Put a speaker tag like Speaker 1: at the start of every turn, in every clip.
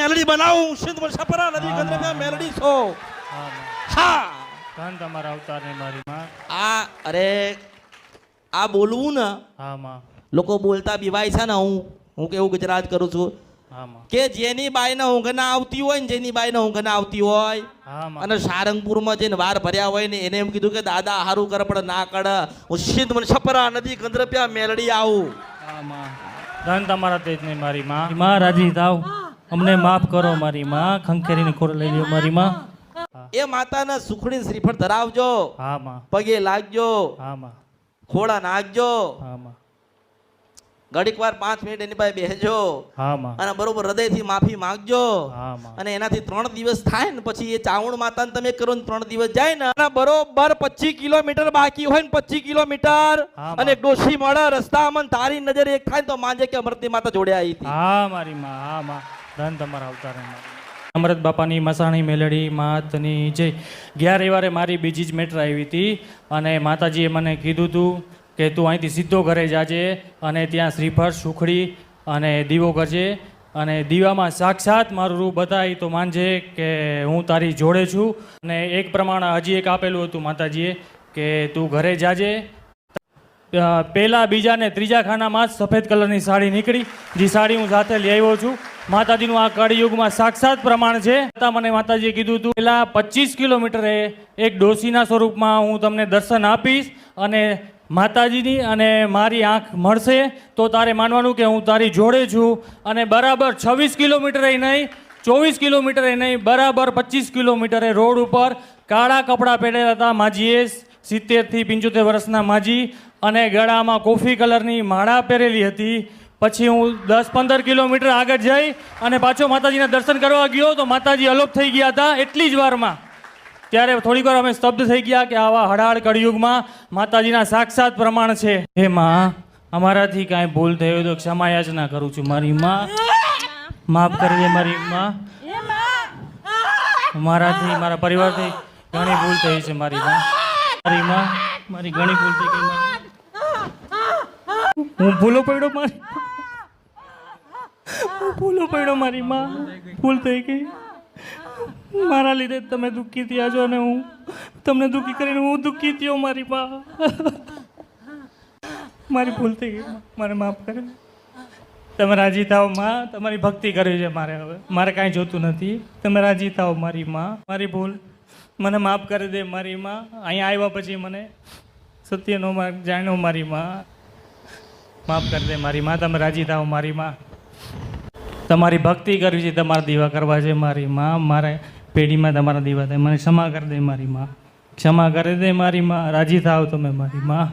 Speaker 1: મેલડી બનાવું સિંધ છપરા નદી ગંદ્રપ્યા મેલડી છો હા
Speaker 2: ધન તમારા અવતાર ને મારી માં.
Speaker 1: આ અરે આ બોલવું ને
Speaker 2: હા માં.
Speaker 1: લોકો બોલતા બીવાય છે ને હું કેવું ગુજરાત કરું છું
Speaker 2: હા માં.
Speaker 1: કે જેની બાઈને ઊંઘ ના આવતી હોય ને જેની બાઈને ઊંઘ ના આવતી હોય
Speaker 2: હા માં.
Speaker 1: અને સારંગપુરમાં જઈને વાર ભર્યા હોય ને એને એમ કીધું કે દાદા હારું કર પણ ના કડ હું સિંધ છપરા નદી ગંદ્રપ્યા મેલડી આવું.
Speaker 2: હા માં. ધન તમારા તેજ ને મારી માં. માં રાજી થાવ, અમને માફ કરો મારી માં. ખંખેરીને ખોર લઈ લ્યો મારી માં.
Speaker 1: એ માતાના સુખડી શ્રીફળ ધરાવજો,
Speaker 2: હા માં.
Speaker 1: પગે લાગજો,
Speaker 2: હા માં.
Speaker 1: ખોળા નાખજો,
Speaker 2: હા માં.
Speaker 1: ઘડીક વાર 5 મિનિટ એની પાસે બેસજો
Speaker 2: હા માં.
Speaker 1: અને બરોબર હૃદયથી માફી માંગજો.
Speaker 2: હા માં.
Speaker 1: અને એનાથી 3 દિવસ થાય ને પછી એ ચાવણ માતાને તમે કરો ને 3 દિવસ જાય ને અને બરોબર 25 કિલોમીટર બાકી હોય ને 25 કિલોમીટર
Speaker 2: હા
Speaker 1: અને ડોશી મળે રસ્તામાં તારી નજર એક થાય ને તો માંજે કે અમૃતની માતા જોડે આવી હતી.
Speaker 2: હા મારી માં. હા માં. ધન તમારા અવતાર ને મારી. અમૃત બાપાની મસાણી મેલડી માતની જય. ગયા રવિવારે મારી બીજી જ મેટર આવી હતી અને માતાજીએ મને કીધું હતું કે તું અહીંથી સીધો ઘરે જાજે અને ત્યાં શ્રીફળ સુખડી અને દીવો કરજે અને દીવામાં સાક્ષાત મારું રૂપ બતાવી તો માનજે કે હું તારી જોડે છું. અને એક પ્રમાણે હજી એક આપેલું હતું માતાજીએ કે તું ઘરે જાજે. પહેલા બીજા ને ત્રીજા ખાનામાં જ સફેદ કલરની સાડી નીકળી, જે સાડી હું સાથે લઈ આવ્યો છું. માતાજીનું આ કળિયુગમાં સાક્ષાત પ્રમાણ છે. મને માતાજીએ કીધું હતું પહેલા 25 કિલોમીટરે એક ડોશીના સ્વરૂપમાં હું તમને દર્શન આપીશ અને માતાજીની અને મારી આંખ મળશે તો તારે માનવાનું કે હું તારી જોડે છું. અને બરાબર 26 કિલોમીટરે નહીં, 24 કિલોમીટરે નહીં, બરાબર 25 કિલોમીટરે રોડ ઉપર કાળા કપડાં પહેરેલા હતા માજીએ. 70 થી 75 વર્ષના માજી અને ગળામાં કોફી કલરની માળા પહેરેલી હતી. પછી હું 10-15 કિલોમીટર આગળ જઈ અને પાછો માતાજીના દર્શન કરવા ગયો તો માતાજી અલોપ થઈ ગયા હતા એટલી જ વારમાં. ત્યારે થોડીક વાર અમે સ્તબ્ધ થઈ ગયા કે આવા હડાળ કળિયુગમાં માતાજીના સાક્ષાત પ્રમાણ છે. હે માં, અમારાથી કાંઈ ભૂલ થઈ હોય તો ક્ષમા યાચના કરું છું મારી માં. માફ કરી દે મારી માં. મારાથી મારા પરિવારથી ઘણી ભૂલ થઈ છે મારી માં. મારી માં, મારી ઘણી ભૂલ થઈ ગઈ મારી. હું ભૂલો પડ્યો મારી. હું ભૂલો પડ્યો મારી માં. ભૂલ થઈ ગઈ. મારા લીધે તમે દુઃખી થયા છો અને હું તમને દુઃખી કરીને હું દુઃખી થયો મારી માં. મારી ભૂલ થઈ ગઈ. મારે માફ કરે. તમે રાજી થાવ માં. તમારી ભક્તિ કરવી છે મારે. હવે મારે કાંઈ જોતું નથી. તમે રાજી થાવ મારી માં. મારી ભૂલ મને માફ કરી દે મારી માં. અહીંયા આવ્યા પછી મને સત્યનો માર્ગ જાણ્યો મારી માં. માફ કરી દે મારી માં. તમે રાજી થાવ મારી માં. તમારી ભક્તિ કરવી છે, તમારા દીવા કરવા છે મારી માં. મારે પેઢીમાં તમારા દીવા થાય. મને ક્ષમા કરી દે મારી માં. ક્ષમા કરી દે મારી માં. રાજી થાવ તમે મારી માં.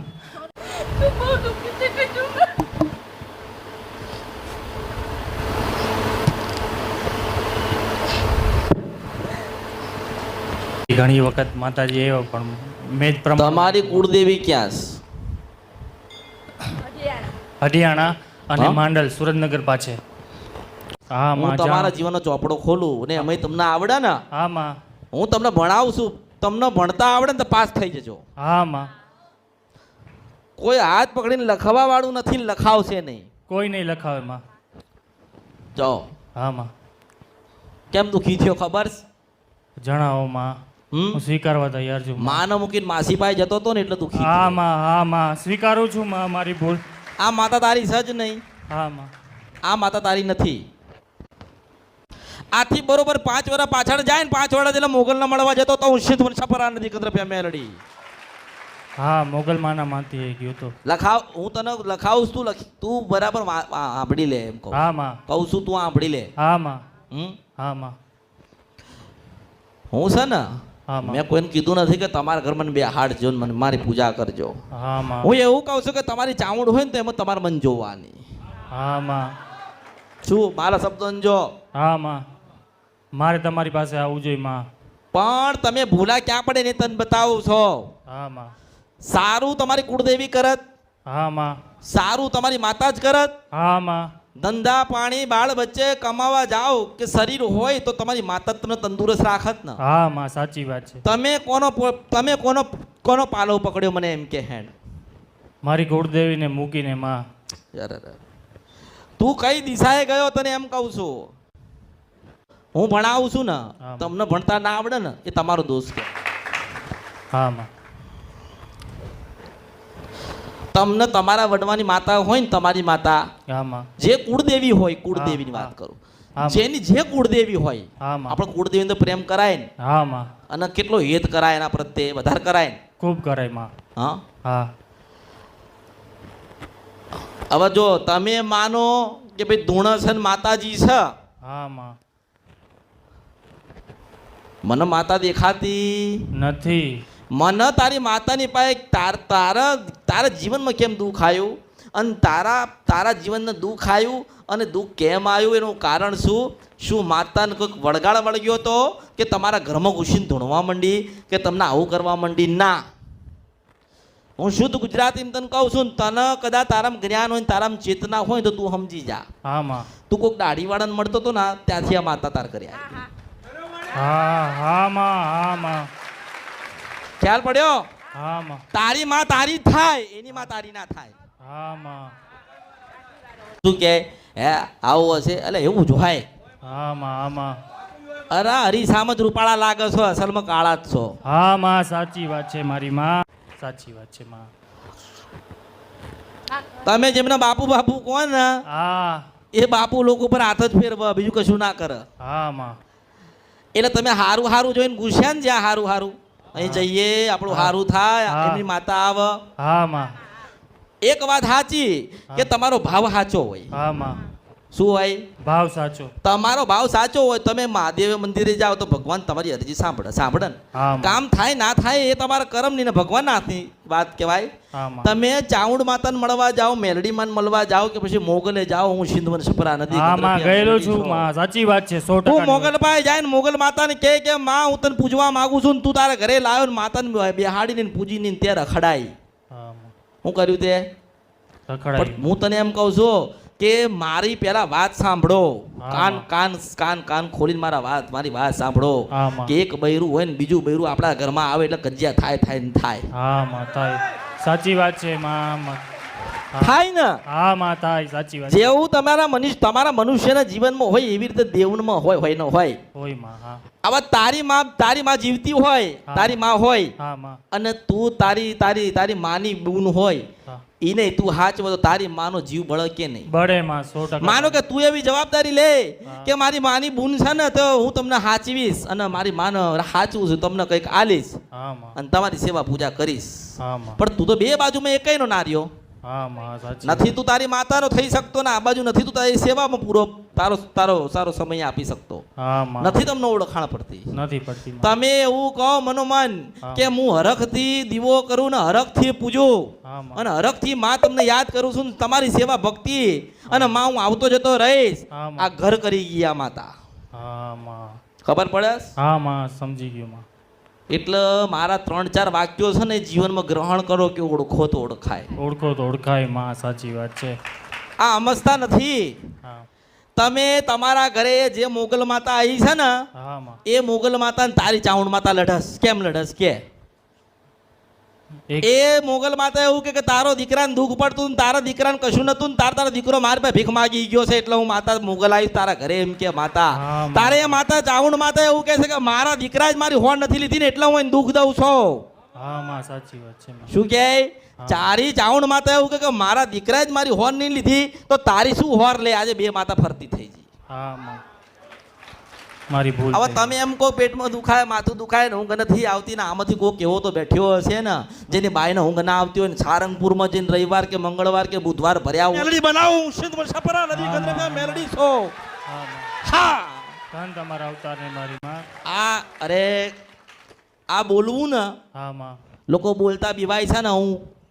Speaker 2: ઘણી વખત માતાજી એવો પણ મેં જ
Speaker 1: તમારી કુળદેવી ક્યાં છે?
Speaker 2: હરિયાણા અને માંડલ સુરતનગર પાસે. હા
Speaker 1: હું
Speaker 2: માં.
Speaker 1: તમારા જીવનનો ચોપડો ખોલું ને અમે તમને આવડે ને
Speaker 2: હા માં.
Speaker 1: હું તમને ભણાવું છું. તમને ભણતા આવડે ને તો પાસ થઈ જજો.
Speaker 2: હા માં.
Speaker 1: કોઈ હાથ પકડીને લખાવા વાળું નથી ને લખાવશે નહીં.
Speaker 2: કોઈ નહીં લખાવે માં.
Speaker 1: જાઓ.
Speaker 2: હા માં.
Speaker 1: કેમ દુખી થયો ખબર છે?
Speaker 2: જણાવો માં. હું સ્વીકારવા તૈયાર છું.
Speaker 1: માને મૂકીને માસી પાસે જતો હતો ને એટલે દુખી.
Speaker 2: હા માં. હા માં. સ્વીકારું છું માં મારી ભૂલ.
Speaker 1: આ માતા તારી સજ નહીં.
Speaker 2: હા માં.
Speaker 1: આ માતા તારી નથી. આથી બરોબર 5 વર્ષ પાછળ જાય ને 5 વર્ષ એટલે મોગલને મળવા જતો તો હું સિંધ છપરા નદી ગંદ્રપ્યા મેલડી.
Speaker 2: હા મોગલ માના માથી ગયો તો.
Speaker 1: લખાવ હું તને લખાવું તું તું બરાબર સાંભળી લે એમ કહું.
Speaker 2: હા માં.
Speaker 1: કહું છું તું સાંભળી લે.
Speaker 2: હા માં.
Speaker 1: હમ
Speaker 2: હા માં.
Speaker 1: હું છે ને
Speaker 2: હા માં.
Speaker 1: મેં કોઈને કીધું નથી કે તમારા ઘરમાં બે હાડ જો મને મારી પૂજા કરજો.
Speaker 2: હા માં.
Speaker 1: હું એવું કહું છું કે તમારી ચામુંડ હોય ને તો એમાં તમારે મન જોવાની.
Speaker 2: હા માં.
Speaker 1: શું મારા શબ્દો જો?
Speaker 2: હા માં. મારે તમારી પાસે આવવું જોઈએ માં.
Speaker 1: પણ તમે ભૂલા ક્યાં પડે ને તને બતાવું છો.
Speaker 2: હા માં.
Speaker 1: સારું તમારી કુળદેવી કરત.
Speaker 2: હા માં.
Speaker 1: સારું તમારી માતા જ કરત.
Speaker 2: હા માં.
Speaker 1: ધંધા પાણી બાળ બચ્ચે કમાવા જાઓ કે શરીર હોય તો તમારી માતા તમને તંદુરસ્ત રાખત ને.
Speaker 2: હા માં. સાચી વાત છે.
Speaker 1: તમે કોનો પાલો પકડ્યો મને એમ કે હેડ?
Speaker 2: મારી કુળદેવીને મૂકીને માં.
Speaker 1: તું કઈ દિશાએ ગયો તને એમ કહું છું. હું ભણાવું છું ને
Speaker 2: હા.
Speaker 1: તમને ભણતા ના આવડે ને એ તમારો દોષ કે
Speaker 2: હા માં.
Speaker 1: તમને તમારા વડવાની માતા હોય ને તમારી માતા
Speaker 2: હા માં.
Speaker 1: જે કુળદેવી હોય કુળદેવીની
Speaker 2: હા,
Speaker 1: વાત કરું
Speaker 2: હા.
Speaker 1: જેની જે કુળદેવી હોય
Speaker 2: હા માં.
Speaker 1: આપણે કુળદેવીને તો પ્રેમ કરાય ને
Speaker 2: હા માં.
Speaker 1: અને કેટલો હેત કરાય એના પ્રત્યે વધારે કરાય ને
Speaker 2: ખૂબ કરાય માં.
Speaker 1: હા
Speaker 2: હા.
Speaker 1: હવે જો તમે માનો કે ભાઈ ધૂણસન માતાજી છે
Speaker 2: હા માં.
Speaker 1: મને માતા દેખાતી
Speaker 2: નથી.
Speaker 1: મને તારી માતાની પાસે તારા જીવનમાં કેમ દુઃખ આવ્યું અને તારા જીવનને દુઃખ આવ્યું અને દુઃખ કેમ આવ્યું એનું કારણ શું માતાને કોઈક વળગાડ વળગ્યો હતો કે તમારા ઘરમાં ઘૂસીને ધૂણવા માંડી કે તમને આવું કરવા માંડી ના હું શુદ્ધ ગુજરાતી તને કહું છું ને તને કદાચ તારામાં જ્ઞાન હોય ને તારામાં ચેતના હોય તો તું સમજી જા
Speaker 2: હા માં.
Speaker 1: તું કોઈક દાઢીવાળાને મળતો હતો ને ત્યાંથી આ માતા તાર કરી આવી
Speaker 2: હા હા માં. હા માં.
Speaker 1: ખ્યાલ પડ્યો
Speaker 2: હા માં.
Speaker 1: તારી માં તારી થાય એની માં તારી ના થાય
Speaker 2: હા માં.
Speaker 1: તું કે હે આવું હશે એટલે એવું જ હોય
Speaker 2: હા માં. હા માં.
Speaker 1: અરે હરીસામાં જ રૂપાળા લાગે છો અસલમાં કાળા જ છો
Speaker 2: હા માં. સાચી વાત છે મારી માં. સાચી વાત છે માં.
Speaker 1: તમે જેમને બાપુ બાપુ કહો ને
Speaker 2: હા.
Speaker 1: એ બાપુ લોકો પર હાથ જ ફેરવા બીજું કશું ના કરે
Speaker 2: હા માં.
Speaker 1: એટલે તમે હારું હારું જોઈને ગુસ્યા ને જ્યાં હારું હારું અહીં જઈએ આપણું હારું થાય
Speaker 2: હા.
Speaker 1: એમની માતા આવે
Speaker 2: હા માં.
Speaker 1: એક વાત સાચી કે તમારો ભાવ સાચો હોય
Speaker 2: હા માં.
Speaker 1: શું હોય
Speaker 2: ભાવ સાચો.
Speaker 1: તમારો ભાવ સાચો હોય તમે મહાદેવ મંદિરે જાઓ તો ભગવાન તમારી અરજી સાંભળે ને
Speaker 2: હા માં.
Speaker 1: કામ થાય ના થાય એ તમારા કર્મની ને ભગવાન હાથની વાત કહેવાય
Speaker 2: હા માં.
Speaker 1: તમે ચાઉંડ માતાને મળવા જાઓ મેલડી માન મળવા જાઓ કે પછી મોગલે જાઓ હું સિંધવન સપરા નદી
Speaker 2: હા માં.
Speaker 1: ગંદ્રપિયા
Speaker 2: ગયેલો
Speaker 1: મેલડી
Speaker 2: છું
Speaker 1: છું.
Speaker 2: માં. સાચી વાત છે 100%
Speaker 1: તું મોગલ પાસે જાય ને મોગલ માતાને કહે કે માં હું તને પૂજવા માંગુ છું ને તું તારા ઘરે લાવ્યો ને માતાને બેહાડીને પૂજીને તે રખડાઈ
Speaker 2: હા માં.
Speaker 1: હું કર્યું તે
Speaker 2: રખડાય.
Speaker 1: પણ હું તને એમ કહું છું કે મારી પેલા વાત સાંભળો
Speaker 2: હા.
Speaker 1: કાન કાન કાન કાન ખોલીને મારી વાત સાંભળો
Speaker 2: હા માં.
Speaker 1: કે એક બૈરું હોય ને બીજું બૈરું આપણા ઘરમાં આવે એટલે કજિયા થાય ને થાય
Speaker 2: હા માં. થાય. સાચી વાત છે માં. હા.
Speaker 1: થાય ને
Speaker 2: હા માં. થાય. સાચી વાત છે.
Speaker 1: જેવું તમારા મનુષ્યના જીવનમાં હોય એવી રીતે દેવનમાં હોય ન હોય
Speaker 2: હોય માં. હા.
Speaker 1: આવા તારી માં જીવતી હોય
Speaker 2: હા.
Speaker 1: તારી માં હોય
Speaker 2: હા માં.
Speaker 1: અને તું તારી માની બૂન હોય
Speaker 2: હા.
Speaker 1: ઈ નહીં તું હાચવો તો તારી માનો જીવ બળકે નહીં
Speaker 2: બળે માં 100%.
Speaker 1: માનો કે તું એવી જવાબદારી લે
Speaker 2: હા.
Speaker 1: કે મારી માની બૂન છે ને તો હું તમને હાચવીશ અને મારી માને હાચવું છું તમને કંઈક આલીશ
Speaker 2: હા માં.
Speaker 1: અને તમારી સેવા પૂજા કરીશ
Speaker 2: હા માં.
Speaker 1: પણ તું તો બે બાજુમાં એકયનો ના રહ્યો
Speaker 2: હા માં. સાચી.
Speaker 1: નથી તું તારી માતાનો થઈ શકતો ને આ બાજુ નથી તું તારી સેવામાં પૂરો તારો સારો સમય આપી શકતો
Speaker 2: હા માં.
Speaker 1: નથી તમને ઓળખાણ પડતી
Speaker 2: નથી પડતી માં.
Speaker 1: તમે એવું કહો મનોમન
Speaker 2: હા.
Speaker 1: કે હું હરખથી દીવો કરું ને હરખથી પૂજું
Speaker 2: હા માં.
Speaker 1: અને હરખથી માં તમને યાદ કરું છું ને તમારી સેવા ભક્તિ અને માં હું આવતો જતો રહીશ
Speaker 2: હા માં.
Speaker 1: આ ઘર કરી ગયા માતા
Speaker 2: હા માં.
Speaker 1: ખબર પડે
Speaker 2: હા માં. સમજી ગયો માં.
Speaker 1: એટલે મારા 3-4 વાક્યો છે ને જીવનમાં ગ્રહણ કરો કે ઓળખો તો ઓળખાય
Speaker 2: ઓળખો તો ઓળખાય માં. સાચી વાત છે.
Speaker 1: આ અમસ્તા નથી
Speaker 2: હા.
Speaker 1: તમે તમારા ઘરે જે મોગલ માતા આવી છે ને
Speaker 2: હા માં.
Speaker 1: એ મોગલ માતા ને તારી ચાઉંડ માતા લડસ કેમ લડસ કે
Speaker 2: એક
Speaker 1: એ મોગલ માતા એવું કે તારો દીકરાને દુઃખ પડતું ને તારા દીકરાને કશું નતું ને તારો દીકરો મારી પાસે ભીખ માગી ગયો છે એટલે હું માતા મોગલ આવીશ તારા ઘરે એમ કે માતા
Speaker 2: હા,
Speaker 1: તારે એ માતા ચાઉંડ માતા એવું કહે છે કે મારા દીકરા જ મારી હોડ નથી લીધી ને એટલે હું એને દુઃખ દઉં છું
Speaker 2: હા માં. સાચી વાત છે માં.
Speaker 1: શું કહે
Speaker 2: હા.
Speaker 1: ચારી ચાઉંડ માતા એવું કે મારા દીકરા જ મારી હોર નહીં લીધી તો તારી શું હોર લે આજે બે માતા ફરતી થઈ ગઈ
Speaker 2: હા માં. મારી ભૂલ
Speaker 1: હવે
Speaker 2: થઈ.
Speaker 1: તમે એમ કહો પેટમાં દુખાય માથું દુખાય ને ઊંઘ નથી આવતી ને આમાંથી કોઈ કેવો તો બેઠ્યો હશે ને જેની બાઈને ઊંઘ ના આવતી હોય ને સારંગપુરમાં જઈને રવિવાર કે મંગળવાર કે બુધવાર ભર્યા મેલડી બનાવું સિંધમાં સપરા નદી ગંદ્રપિયા મેલડી છો
Speaker 2: હા માં.
Speaker 1: હા
Speaker 2: ધન તમારા અવતારને મારી માં.
Speaker 1: આ અરે આ બોલવું ને
Speaker 2: હા માં.
Speaker 1: લોકો બોલતા બીવાય છે ને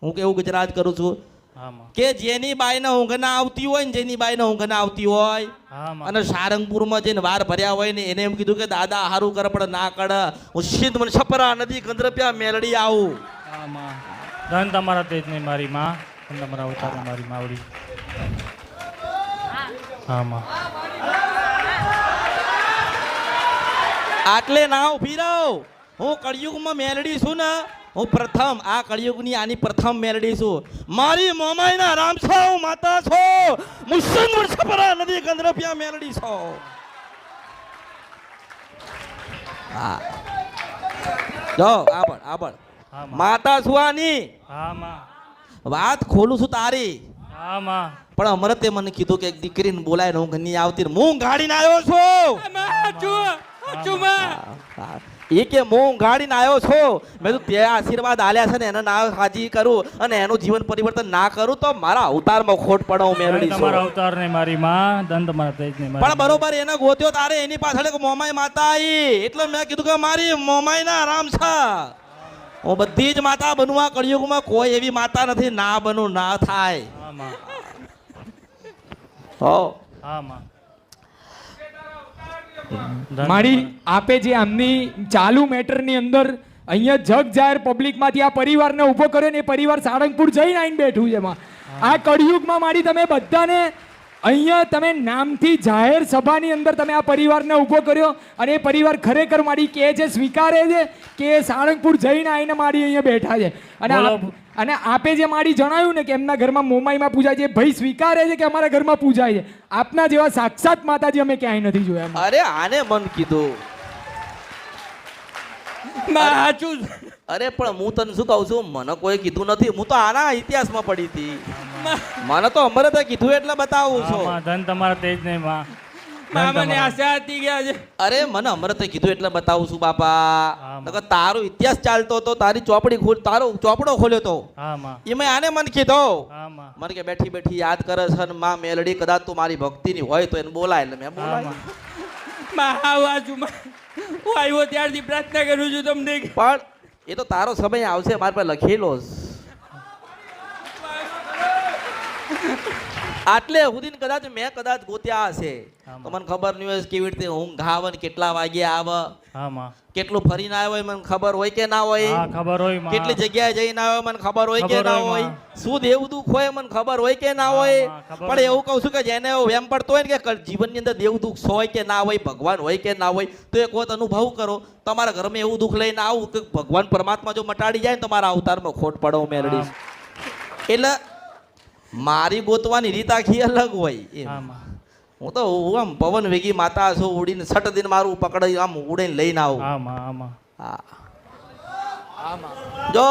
Speaker 1: હું કેવું ગુજરાત કરું છું
Speaker 2: હા માં.
Speaker 1: કે જેની બાઈને ઊંઘ ના આવતી હોય ને જેની બાઈને ઊંઘ ના આવતી હોય
Speaker 2: હા માં.
Speaker 1: અને સારંગપુરમાં જઈને વાર ભર્યા હોય ને એને એમ કીધું કે દાદા હારું કર પણ ના કર હું સિંધમાં સપરા નદી ગંદ્રપિયા મેલડી આવું
Speaker 2: હા માં. ધન તમારા તેજ ને મારી માં. ધન તમારા અવતારને મારી માવડી. હા માં.
Speaker 1: આટલે ના ઉભી રહો હું કળિયુગમાં મેલડી છું ને હું પ્રથમ આ કળિયુગની આની પ્રથમ મેલડી છું મારી મોમાઈના રામ છો માતા છો મુસલમાન સપરા નદી ગંદ્રપિયા મેલડી છો હા જો આબળ આબળ
Speaker 2: હા માં
Speaker 1: માતા સુવાની
Speaker 2: હા માં
Speaker 1: વાત ખોલું છું તારી
Speaker 2: હા માં
Speaker 1: પણ અમરે તે મને કીધું કે એક દીકરીને બોલાય હું ઘરની આવતી ને હું ગાડીને આવ્યો છું એ કે હું ગાડીને આવ્યો છું મેં તું તે આશીર્વાદ આલ્યા છે ને એના નામ હાજી કરું અને એનું જીવન પરિવર્તન ના કરું તો મારા અવતારમાં ખોટ પડે હું મેળવી છું
Speaker 2: તમારા અવતાર ને મારી માં ધન તમારા તેજ ને
Speaker 1: પણ બરોબર એને ગોત્યો તારે એની પાછળ એક મોમાઈ માતા આવી એટલે મેં કીધું કે મારી મોમાઈ ના આરામ છે હું બધી જ માતા બનવા કળિયુગમાં કોઈ એવી માતા નથી ના બનું ના થાય
Speaker 2: હા માં
Speaker 1: હો
Speaker 2: હા માં
Speaker 3: મારી આપે જે આમની ચાલુ મેટરની અંદર અહીંયા જગ જાહેર પબ્લિકમાંથી આ પરિવારને ઊભો કર્યો ને એ પરિવાર સાળંગપુર જઈને આવીને બેઠું છે એમાં આ કળિયુગમાં મારી તમે બધાને અહીંયા તમે નામથી જાહેર સભાની અંદર તમે આ પરિવારને ઊભો કર્યો અને એ પરિવાર ખરેખર મારી કે છે સ્વીકારે છે કે એ સાળંગપુર જઈને આવીને મારી અહીંયા બેઠા છે અને આપે જે મારી જણાવ્યું ને કે એમના ઘરમાં મોમાઈમાં પૂજાય છે ભાઈ સ્વીકારે છે કે અમારા ઘરમાં પૂજાય છે આપના જેવા સાક્ષાત માતાજી અમે ક્યાંય નથી જોયા
Speaker 1: અરે આને મન કીધું અરે પણ હું તને શું કહું છું મને કોઈ કીધું નથી હું તો આના ઇતિહાસમાં પડી હતી મને તો અમરે તો કીધું એટલે બતાવું
Speaker 2: હા
Speaker 1: છું
Speaker 2: માં ધન તમારા તેજ ને માં
Speaker 3: મને આશા હતી ગયા છે
Speaker 1: અરે મને અમરે તો કીધું એટલે બતાવું છું બાપા
Speaker 2: હા,
Speaker 1: નકર તારો ઇતિહાસ ચાલતો તો તારી ચોપડી તારો ચોપડો ખોલ્યો તો
Speaker 2: હા માં
Speaker 1: એમાં આને મન કીધો
Speaker 2: હા માં
Speaker 1: મને કે બેઠી બેઠી યાદ કરે છે ને માં મેલડી કદાચ તું મારી ભક્તિની હોય તો એને બોલાય એટલે મેં
Speaker 2: હા
Speaker 1: બોલાય
Speaker 2: માં
Speaker 3: હું આવ્યો ત્યારથી પ્રાર્થના કરું છું તમને
Speaker 1: પણ એ તો તારો સમય આવશે મારા પર લખેલો છે. આટલે સુધી કદાચ મેં કદાચ ગોત્યા હશે તો મને ખબર નહીં હોય કેવી રીતે ઊંઘ આવે ને કેટલા વાગે આવે
Speaker 2: હા માં
Speaker 1: કેટલું ફરીને આવ્યો હોય મને ખબર હોય કે ના હોય
Speaker 2: હા ખબર હોય માં
Speaker 1: કેટલી જગ્યાએ જઈને આવ્યો મને ખબર હોય કે
Speaker 2: ખબર
Speaker 1: ના
Speaker 2: હોય
Speaker 1: હોય
Speaker 2: માં.
Speaker 1: શું દેવ દુઃખ હોય મને ખબર હોય કે ના હોય
Speaker 2: માં, ખબર
Speaker 1: પણ
Speaker 2: હોય.
Speaker 1: એવું કહું છું કે જેને એવો વેમ પડતો હોય ને કે જીવનની અંદર દેવ દુઃખ હોય કે ના હોય ભગવાન હોય કે ના હોય તો એક વખત અનુભવ કરો તમારા ઘરમાં એવું દુઃખ લઈને આવું કે ભગવાન પરમાત્મા જો મટાડી જાય ને તમારા અવતારમાં ખોટ પડો મેળવીશ એટલે મારી ગોતવાની રીત આખી અલગ હોય એમ.
Speaker 2: હા માં
Speaker 1: હું તો આમ પવન વેગી માતા છું ઉડીને સટ દિન મારું પકડી આમ ઉડીને લઈને આવું
Speaker 2: હા માં હા માં
Speaker 1: હા જો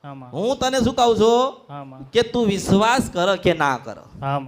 Speaker 2: હા માં
Speaker 1: હું તને શું કહું છું
Speaker 2: હા માં
Speaker 1: કે તું વિશ્વાસ કર કે ના કર
Speaker 2: હા માં